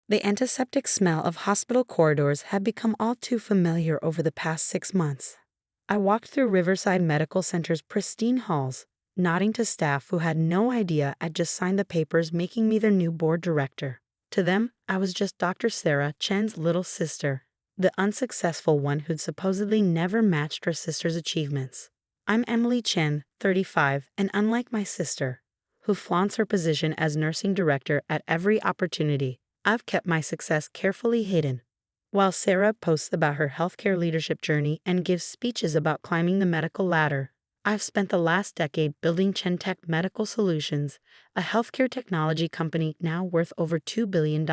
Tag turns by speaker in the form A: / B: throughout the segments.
A: The antiseptic smell of hospital corridors had become all too familiar over the past 6 months. I walked through Riverside Medical Center's pristine halls, nodding to staff who had no idea I'd just signed the papers making me their new board director. To them, I was just Dr. Sarah, Chen's little sister, the unsuccessful one who'd supposedly never matched her sister's achievements. I'm Emily Chen, 35, and unlike my sister, who flaunts her position as nursing director at every opportunity, I've kept my success carefully hidden. While Sarah posts about her healthcare leadership journey and gives speeches about climbing the medical ladder, I've spent the last decade building Chen Medical Solutions, a healthcare technology company now worth over $2 billion.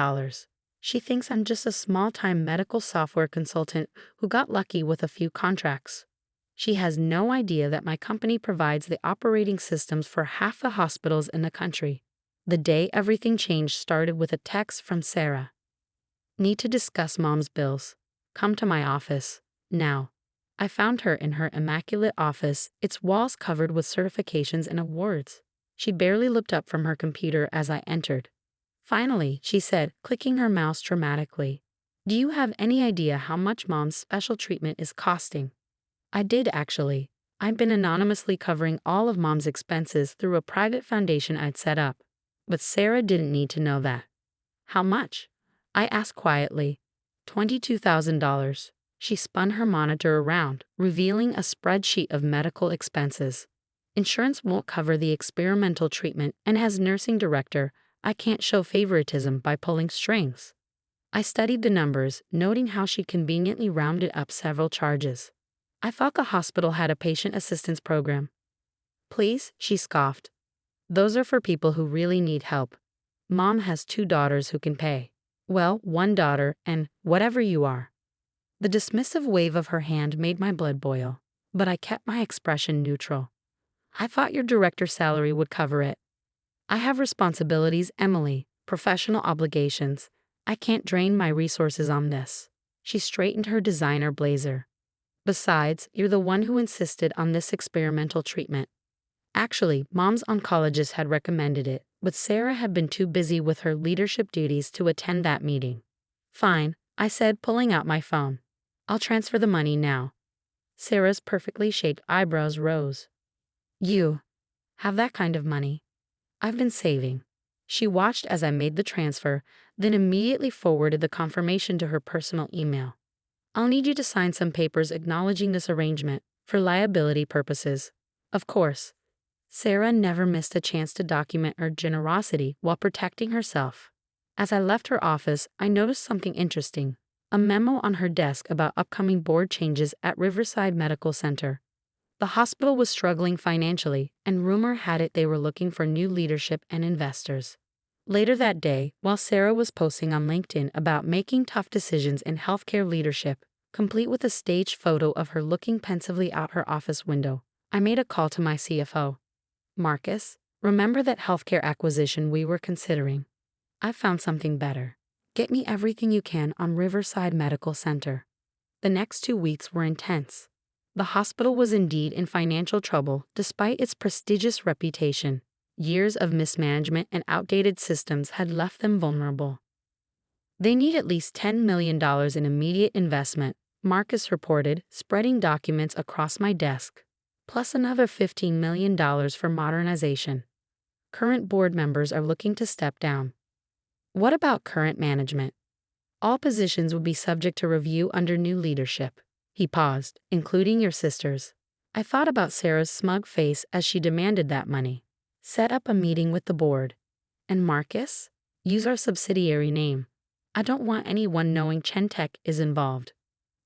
A: She thinks I'm just a small-time medical software consultant who got lucky with a few contracts. She has no idea that my company provides the operating systems for half the hospitals in the country. The day everything changed started with a text from Sarah. Need to discuss Mom's bills. Come to my office, now. I found her in her immaculate office, its walls covered with certifications and awards. She barely looked up from her computer as I entered. Finally, she said, clicking her mouse dramatically, "Do you have any idea how much Mom's special treatment is costing?" I did actually. I've been anonymously covering all of Mom's expenses through a private foundation I'd set up. But Sarah didn't need to know that. How much? I asked quietly. $22,000. She spun her monitor around, revealing a spreadsheet of medical expenses. Insurance won't cover the experimental treatment, and as nursing director, I can't show favoritism by pulling strings. I studied the numbers, noting how she conveniently rounded up several charges. I thought the hospital had a patient assistance program. Please, she scoffed. Those are for people who really need help. Mom has 2 daughters who can pay. Well, 1 daughter, and whatever you are. The dismissive wave of her hand made my blood boil, but I kept my expression neutral. I thought your director's salary would cover it. I have responsibilities, Emily, professional obligations. I can't drain my resources on this. She straightened her designer blazer. Besides, you're the one who insisted on this experimental treatment. Actually, Mom's oncologist had recommended it, but Sarah had been too busy with her leadership duties to attend that meeting. Fine, I said, pulling out my phone. I'll transfer the money now. Sarah's perfectly shaped eyebrows rose. You have that kind of money? I've been saving. She watched as I made the transfer, then immediately forwarded the confirmation to her personal email. I'll need you to sign some papers acknowledging this arrangement, for liability purposes. Of course. Sarah never missed a chance to document her generosity while protecting herself. As I left her office, I noticed something interesting. A memo on her desk about upcoming board changes at Riverside Medical Center. The hospital was struggling financially, and rumor had it they were looking for new leadership and investors. Later that day, while Sarah was posting on LinkedIn about making tough decisions in healthcare leadership, complete with a staged photo of her looking pensively out her office window, I made a call to my CFO. Marcus, remember that healthcare acquisition we were considering? I found something better. Get me everything you can on Riverside Medical Center. The next 2 weeks were intense. The hospital was indeed in financial trouble despite its prestigious reputation. Years of mismanagement and outdated systems had left them vulnerable. They need at least $10 million in immediate investment, Marcus reported, spreading documents across my desk, plus another $15 million for modernization. Current board members are looking to step down. What about current management? All positions would be subject to review under new leadership. He paused, including your sisters. I thought about Sarah's smug face as she demanded that money. Set up a meeting with the board. And Marcus? Use our subsidiary name. I don't want anyone knowing Chen is involved.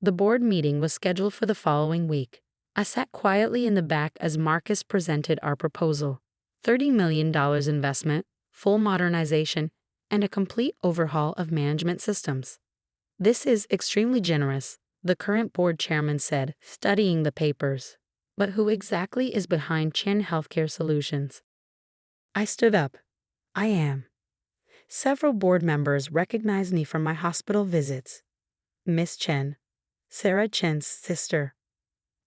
A: The board meeting was scheduled for the following week. I sat quietly in the back as Marcus presented our proposal. $30 million investment, full modernization, and a complete overhaul of management systems. This is extremely generous, the current board chairman said, studying the papers. But who exactly is behind Chen Healthcare Solutions? I stood up. I am. Several board members recognized me from my hospital visits. Miss Chen, Sarah Chen's sister.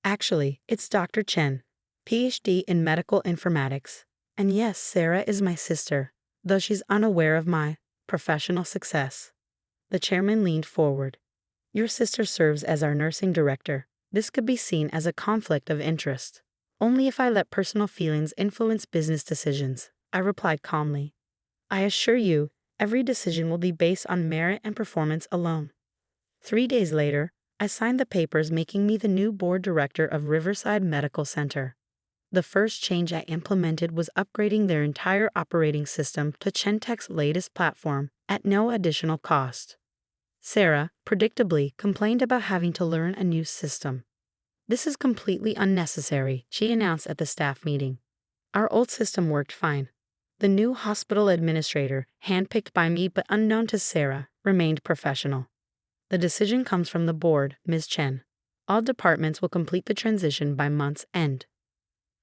A: Actually, it's Dr. Chen, PhD in medical informatics. And yes, Sarah is my sister, though she's unaware of my professional success. The chairman leaned forward. Your sister serves as our nursing director. This could be seen as a conflict of interest. Only if I let personal feelings influence business decisions, I replied calmly. I assure you, every decision will be based on merit and performance alone. 3 days later, I signed the papers making me the new board director of Riverside Medical Center. The first change I implemented was upgrading their entire operating system to Chen latest platform at no additional cost. Sarah, predictably, complained about having to learn a new system. This is completely unnecessary, she announced at the staff meeting. Our old system worked fine. The new hospital administrator, handpicked by me but unknown to Sarah, remained professional. The decision comes from the board, Ms. Chen. All departments will complete the transition by month's end.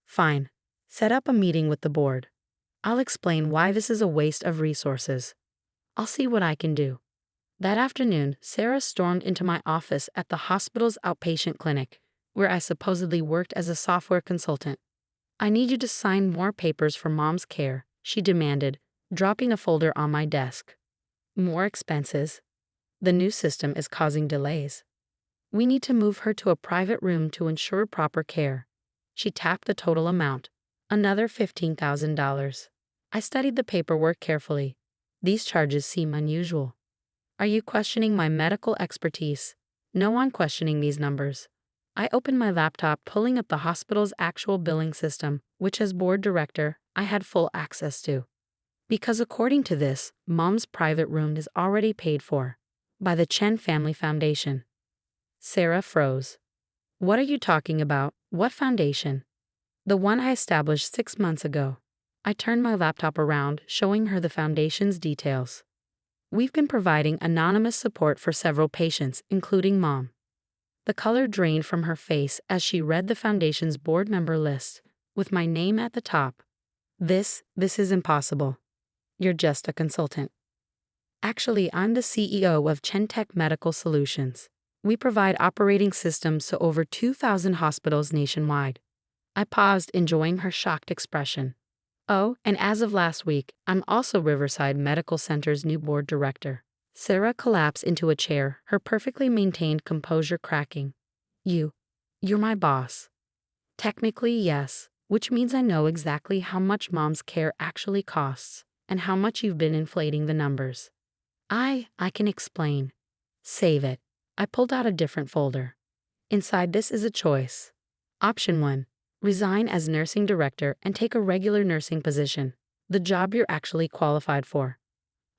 A: Fine. Set up a meeting with the board. I'll explain why this is a waste of resources. I'll see what I can do. That afternoon, Sarah stormed into my office at the hospital's outpatient clinic, where I supposedly worked as a software consultant. I need you to sign more papers for Mom's care, she demanded, dropping a folder on my desk. More expenses. The new system is causing delays. We need to move her to a private room to ensure proper care. She tapped the total amount. Another $15,000. I studied the paperwork carefully. These charges seem unusual. Are you questioning my medical expertise? No one questioning these numbers. I opened my laptop, pulling up the hospital's actual billing system, which as board director, I had full access to. Because according to this, Mom's private room is already paid for by the Chen Family Foundation. Sarah froze. What are you talking about? What foundation? The one I established 6 months ago. I turned my laptop around, showing her the foundation's details. We've been providing anonymous support for several patients, including Mom. The color drained from her face as she read the foundation's board member list, with my name at the top. This is impossible. You're just a consultant. Actually, I'm the CEO of Chen Medical Solutions. We provide operating systems to over 2,000 hospitals nationwide. I paused, enjoying her shocked expression. Oh, and as of last week, I'm also Riverside Medical Center's new board director. Sarah collapsed into a chair, her perfectly maintained composure cracking. You're my boss. Technically, yes, which means I know exactly how much Mom's care actually costs, and how much you've been inflating the numbers. I can explain. Save it. I pulled out a different folder. Inside this is a choice. Option 1. Resign as nursing director and take a regular nursing position, the job you're actually qualified for.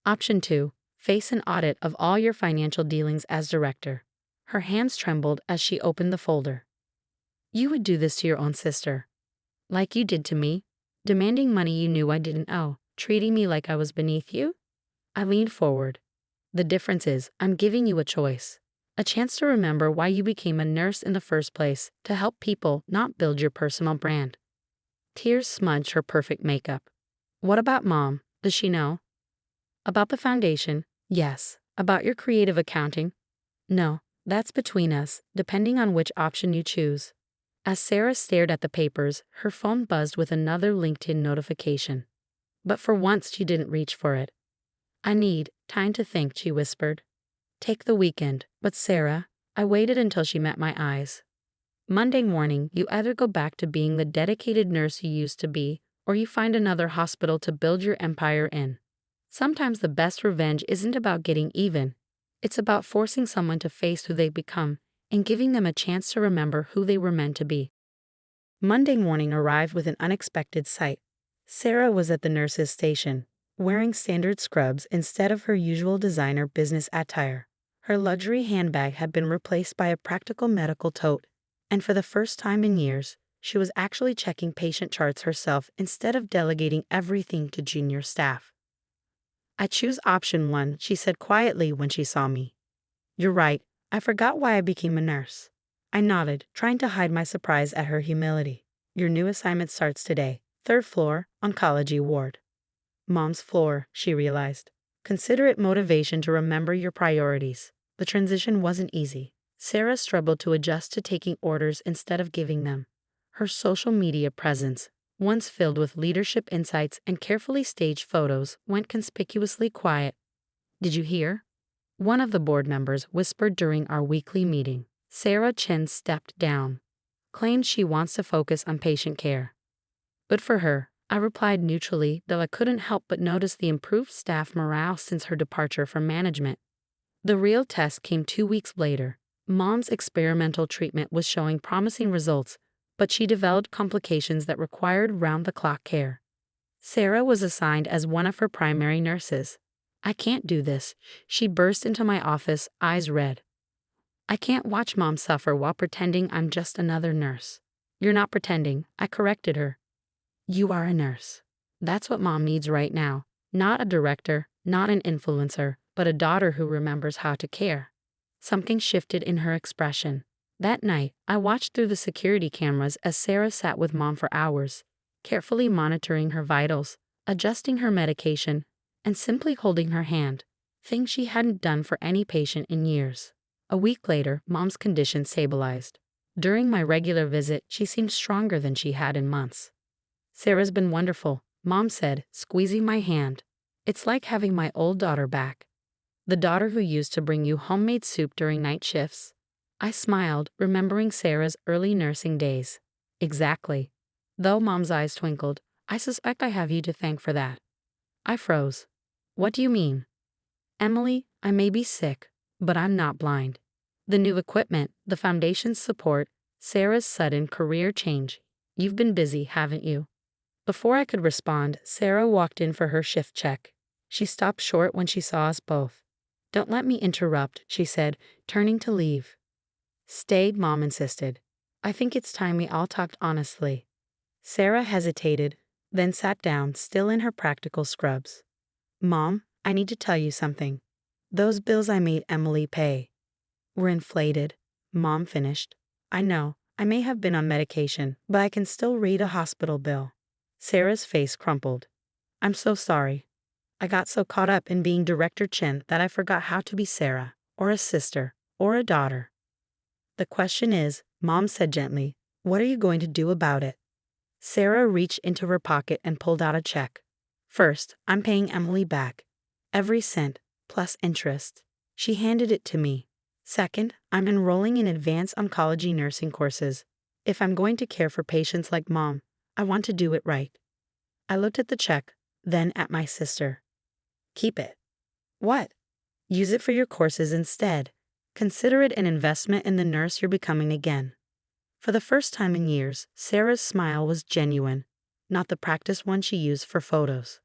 A: Option 2. Face an audit of all your financial dealings as director. Her hands trembled as she opened the folder. You would do this to your own sister. Like you did to me, demanding money you knew I didn't owe, treating me like I was beneath you? I leaned forward. The difference is, I'm giving you a choice. A chance to remember why you became a nurse in the first place, to help people, not build your personal brand. Tears smudged her perfect makeup. What about Mom? Does she know? About the foundation? Yes. About your creative accounting? No. That's between us, depending on which option you choose. As Sarah stared at the papers, her phone buzzed with another LinkedIn notification. But for once she didn't reach for it. I need time to think, she whispered. Take the weekend, but Sarah, I waited until she met my eyes. Monday morning, you either go back to being the dedicated nurse you used to be, or you find another hospital to build your empire in. Sometimes the best revenge isn't about getting even. It's about forcing someone to face who they become and giving them a chance to remember who they were meant to be. Monday morning arrived with an unexpected sight. Sarah was at the nurse's station, wearing standard scrubs instead of her usual designer business attire. Her luxury handbag had been replaced by a practical medical tote, and for the first time in years, she was actually checking patient charts herself instead of delegating everything to junior staff. I choose option 1, she said quietly when she saw me. You're right, I forgot why I became a nurse. I nodded, trying to hide my surprise at her humility. Your new assignment starts today, 3rd floor, oncology ward. Mom's floor, she realized. Consider it motivation to remember your priorities. The transition wasn't easy. Sarah struggled to adjust to taking orders instead of giving them. Her social media presence, once filled with leadership insights and carefully staged photos, went conspicuously quiet. Did you hear? One of the board members whispered during our weekly meeting. Chen stepped down, claimed she wants to focus on patient care. Good for her, I replied neutrally, though I couldn't help but notice the improved staff morale since her departure from management. The real test came 2 weeks later. Mom's experimental treatment was showing promising results, but she developed complications that required round-the-clock care. Sarah was assigned as one of her primary nurses. I can't do this, she burst into my office, eyes red. I can't watch Mom suffer while pretending I'm just another nurse. You're not pretending, I corrected her. You are a nurse. That's what Mom needs right now. Not a director, not an influencer, but a daughter who remembers how to care. Something shifted in her expression. That night, I watched through the security cameras as Sarah sat with Mom for hours, carefully monitoring her vitals, adjusting her medication, and simply holding her hand, things she hadn't done for any patient in years. A week later, Mom's condition stabilized. During my regular visit, she seemed stronger than she had in months. Sarah's been wonderful, Mom said, squeezing my hand. It's like having my old daughter back. The daughter who used to bring you homemade soup during night shifts. I smiled, remembering Sarah's early nursing days. Exactly. Though Mom's eyes twinkled, I suspect I have you to thank for that. I froze. What do you mean? Emily, I may be sick, but I'm not blind. The new equipment, the foundation's support, Sarah's sudden career change. You've been busy, haven't you? Before I could respond, Sarah walked in for her shift check. She stopped short when she saw us both. Don't let me interrupt, she said, turning to leave. Stay, Mom insisted. I think it's time we all talked honestly. Sarah hesitated, then sat down, still in her practical scrubs. Mom, I need to tell you something. Those bills I made Emily pay were inflated, Mom finished. I know, I may have been on medication, but I can still read a hospital bill. Sarah's face crumpled. I'm so sorry. I got so caught up in being Director Chen that I forgot how to be Sarah, or a sister, or a daughter. The question is, Mom said gently, what are you going to do about it? Sarah reached into her pocket and pulled out a check. First, I'm paying Emily back. Every cent, plus interest. She handed it to me. Second, I'm enrolling in advanced oncology nursing courses. If I'm going to care for patients like Mom, I want to do it right. I looked at the check, then at my sister. Keep it. What? Use it for your courses instead. Consider it an investment in the nurse you're becoming again. For the first time in years, Sarah's smile was genuine, not the practice one she used for photos.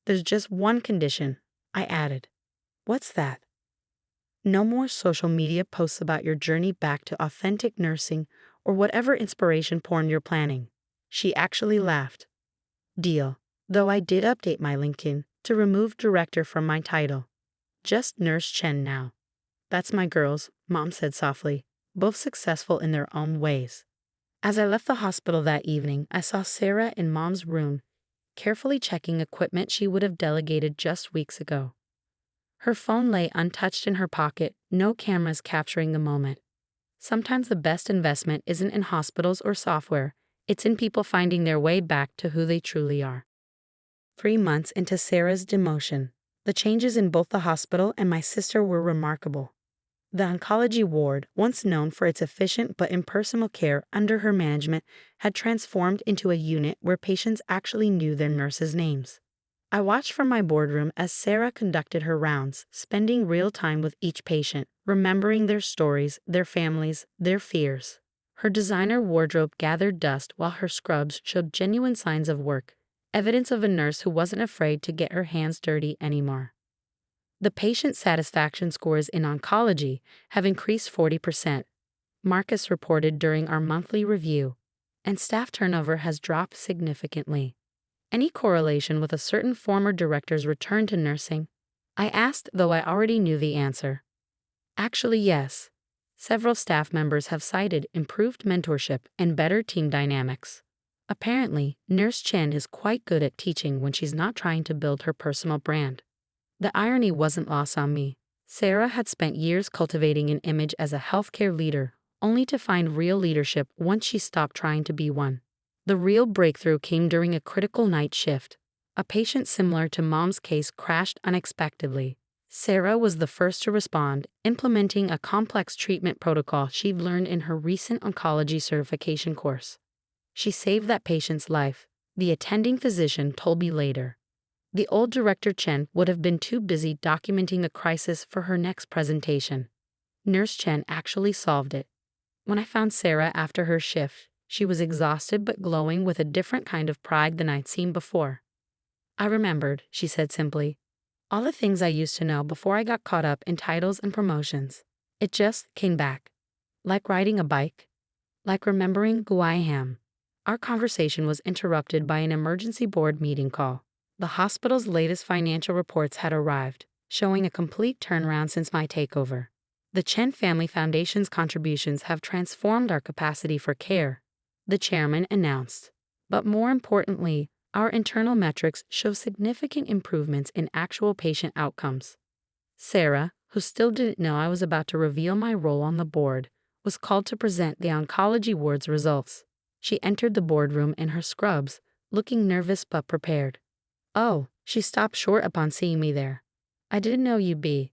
A: There's just one condition, I added. What's that? No more social media posts about your journey back to authentic nursing or whatever inspiration porn you're planning. She actually laughed. Deal, though I did update my LinkedIn to remove director from my title. Just Nurse Chen now. That's my girls, Mom said softly, both successful in their own ways. As I left the hospital that evening, I saw Sarah in Mom's room, carefully checking equipment she would have delegated just weeks ago. Her phone lay untouched in her pocket, no cameras capturing the moment. Sometimes the best investment isn't in hospitals or software, it's in people finding their way back to who they truly are. 3 months into Sarah's demotion, the changes in both the hospital and my sister were remarkable. The oncology ward, once known for its efficient but impersonal care under her management, had transformed into a unit where patients actually knew their nurses' names. I watched from my boardroom as Sarah conducted her rounds, spending real time with each patient, remembering their stories, their families, their fears. Her designer wardrobe gathered dust while her scrubs showed genuine signs of work, evidence of a nurse who wasn't afraid to get her hands dirty anymore. The patient satisfaction scores in oncology have increased 40%, Marcus reported during our monthly review, and staff turnover has dropped significantly. Any correlation with a certain former director's return to nursing? I asked, though I already knew the answer. Actually, yes. Several staff members have cited improved mentorship and better team dynamics. Apparently, Nurse Chen is quite good at teaching when she's not trying to build her personal brand. The irony wasn't lost on me. Sarah had spent years cultivating an image as a healthcare leader, only to find real leadership once she stopped trying to be one. The real breakthrough came during a critical night shift. A patient similar to Mom's case crashed unexpectedly. Sarah was the first to respond, implementing a complex treatment protocol she'd learned in her recent oncology certification course. She saved that patient's life, the attending physician told me later. The old director Chen would have been too busy documenting the crisis for her next presentation. Nurse Chen actually solved it. When I found Sarah after her shift, she was exhausted but glowing with a different kind of pride than I'd seen before. I remembered, she said simply, all the things I used to know before I got caught up in titles and promotions. It just came back. Like riding a bike. Like remembering who I am. Our conversation was interrupted by an emergency board meeting call. The hospital's latest financial reports had arrived, showing a complete turnaround since my takeover. The Chen Family Foundation's contributions have transformed our capacity for care, the chairman announced. But more importantly, our internal metrics show significant improvements in actual patient outcomes. Sarah, who still didn't know I was about to reveal my role on the board, was called to present the oncology ward's results. She entered the boardroom in her scrubs, looking nervous but prepared. Oh, she stopped short upon seeing me there. I didn't know you'd be.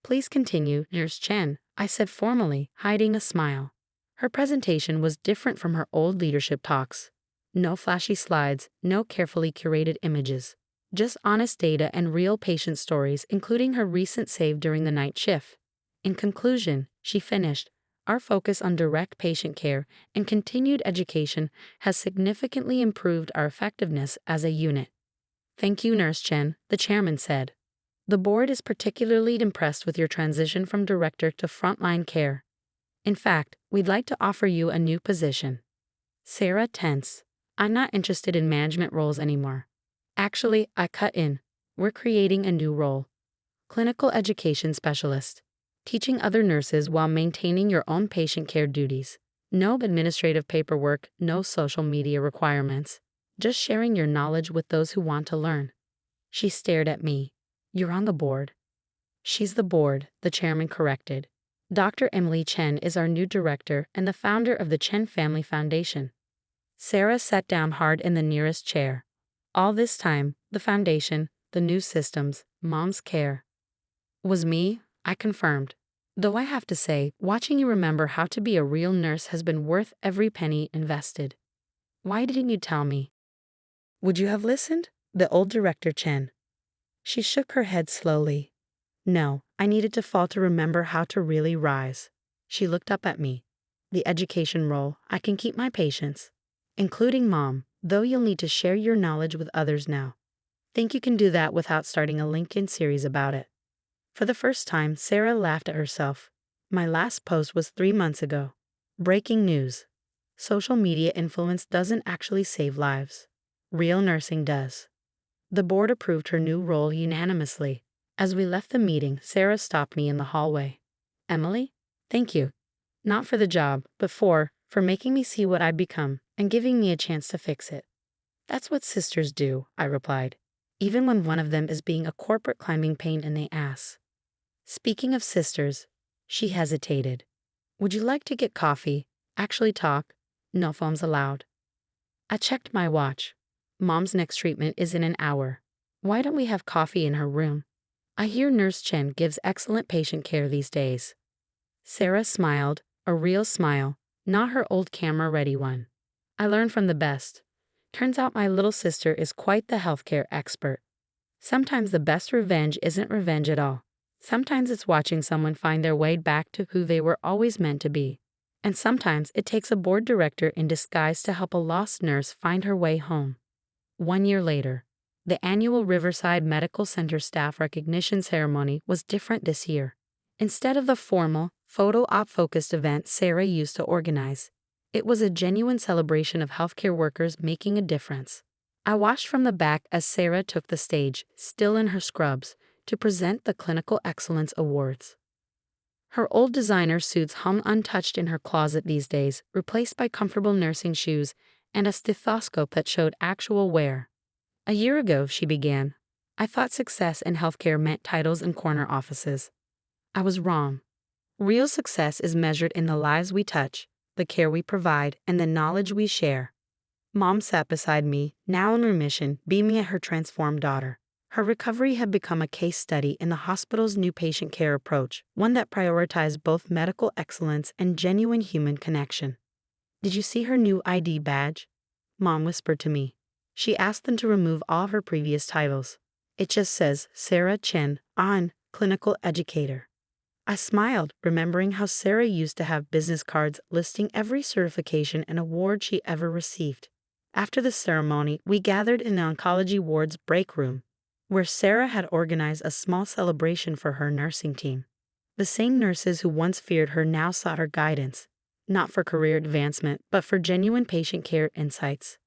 A: Please continue, Nurse Chen, I said formally, hiding a smile. Her presentation was different from her old leadership talks. No flashy slides, no carefully curated images. Just honest data and real patient stories, including her recent save during the night shift. In conclusion, she finished, our focus on direct patient care and continued education has significantly improved our effectiveness as a unit. Thank you, Nurse Chen, the chairman said. The board is particularly impressed with your transition from director to frontline care. In fact, we'd like to offer you a new position. Sarah tense. I'm not interested in management roles anymore. Actually, I cut in. We're creating a new role. Clinical education specialist. Teaching other nurses while maintaining your own patient care duties. No administrative paperwork, no social media requirements. Just sharing your knowledge with those who want to learn. She stared at me. You're on the board. She's the board, the chairman corrected. Dr. Emily Chen is our new director and the founder of the Chen Family Foundation. Sarah sat down hard in the nearest chair. All this time, the foundation, the new systems, mom's care. Was me, I confirmed. Though I have to say, watching you remember how to be a real nurse has been worth every penny invested. Why didn't you tell me? Would you have listened? The old director Chen. She shook her head slowly. No, I needed to fall to remember how to really rise. She looked up at me. The education role, I can keep my patients. Including mom, though you'll need to share your knowledge with others now. Think you can do that without starting a LinkedIn series about it. For the first time, Sarah laughed at herself. My last post was 3 months ago. Breaking news. Social media influence doesn't actually save lives. Real nursing does. The board approved her new role unanimously. As we left the meeting, Sarah stopped me in the hallway. Emily? Thank you. Not for the job, but for making me see what I'd become and giving me a chance to fix it. That's what sisters do, I replied, even when one of them is being a corporate climbing pain in the ass. Speaking of sisters, she hesitated. Would you like to get coffee? Actually talk? No phones allowed. I checked my watch. Mom's next treatment is in an hour. Why don't we have coffee in her room? I hear Nurse Chen gives excellent patient care these days. Sarah smiled, a real smile, not her old camera-ready one. I learned from the best. Turns out my little sister is quite the healthcare expert. Sometimes the best revenge isn't revenge at all. Sometimes it's watching someone find their way back to who they were always meant to be. And sometimes it takes a board director in disguise to help a lost nurse find her way home. 1 year later, the annual Riverside Medical Center staff recognition ceremony was different this year. Instead of the formal, photo-op-focused event Sarah used to organize, it was a genuine celebration of healthcare workers making a difference. I watched from the back as Sarah took the stage, still in her scrubs, to present the Clinical Excellence Awards. Her old designer suits hung untouched in her closet these days, replaced by comfortable nursing shoes and a stethoscope that showed actual wear. A year ago, she began, I thought success in healthcare meant titles and corner offices. I was wrong. Real success is measured in the lives we touch, the care we provide, and the knowledge we share. Mom sat beside me, now in remission, beaming at her transformed daughter. Her recovery had become a case study in the hospital's new patient care approach, one that prioritized both medical excellence and genuine human connection. "Did you see her new ID badge?" Mom whispered to me. She asked them to remove all her previous titles. "It just says Sarah Chen on clinical educator." I smiled, remembering how Sarah used to have business cards listing every certification and award she ever received. After the ceremony, we gathered in the oncology ward's break room, where Sarah had organized a small celebration for her nursing team. The same nurses who once feared her now sought her guidance, not for career advancement, but for genuine patient care insights.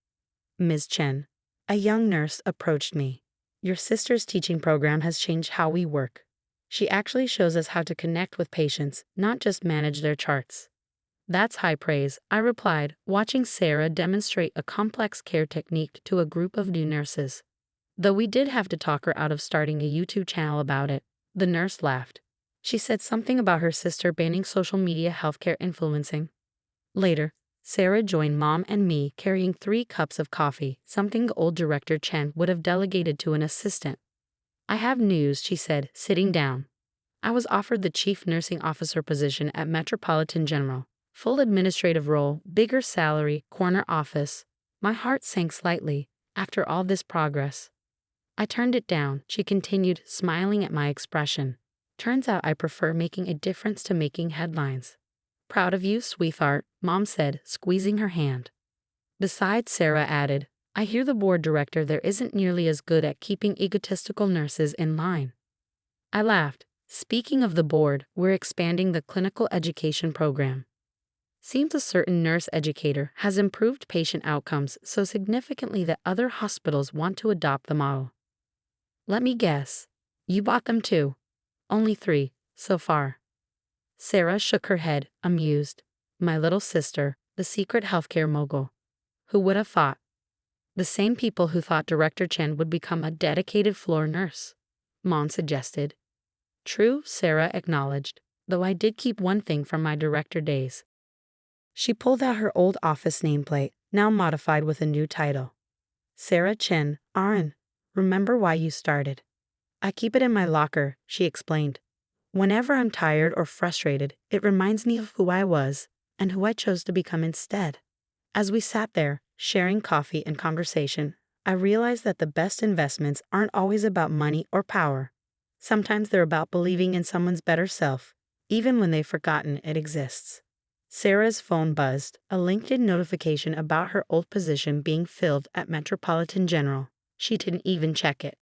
A: "Ms. Chen," a young nurse approached me. "Your sister's teaching program has changed how we work. She actually shows us how to connect with patients, not just manage their charts." "That's high praise," I replied, watching Sarah demonstrate a complex care technique to a group of new nurses. Though we did have to talk her out of starting a YouTube channel about it, the nurse laughed. She said something about her sister banning social media healthcare influencing. Later, Sarah joined Mom and me carrying 3 cups of coffee, something old director Chen would have delegated to an assistant. "I have news," she said, sitting down. I was offered the chief nursing officer position at Metropolitan General. Full administrative role, bigger salary, corner office. My heart sank slightly. After all this progress, I turned it down, she continued, smiling at my expression. "Turns out I prefer making a difference to making headlines." "Proud of you, sweetheart," Mom said, squeezing her hand. Besides, Sarah added, "I hear the board director there isn't nearly as good at keeping egotistical nurses in line." I laughed. "Speaking of the board, we're expanding the clinical education program. Seems a certain nurse educator has improved patient outcomes so significantly that other hospitals want to adopt the model." "Let me guess. You bought them too?" "Only 3, so far." Sarah shook her head, amused. "My little sister, the secret healthcare mogul. Who would have thought?" "The same people who thought Director Chen would become a dedicated floor nurse," Mom suggested. "True," Sarah acknowledged, "though I did keep one thing from my director days." She pulled out her old office nameplate, now modified with a new title. "Sarah Chen, RN. Remember why you started." "I keep it in my locker," she explained. "Whenever I'm tired or frustrated, it reminds me of who I was and who I chose to become instead." As we sat there, sharing coffee and conversation, I realized that the best investments aren't always about money or power. Sometimes they're about believing in someone's better self, even when they've forgotten it exists. Sarah's phone buzzed, a LinkedIn notification about her old position being filled at Metropolitan General. She didn't even check it.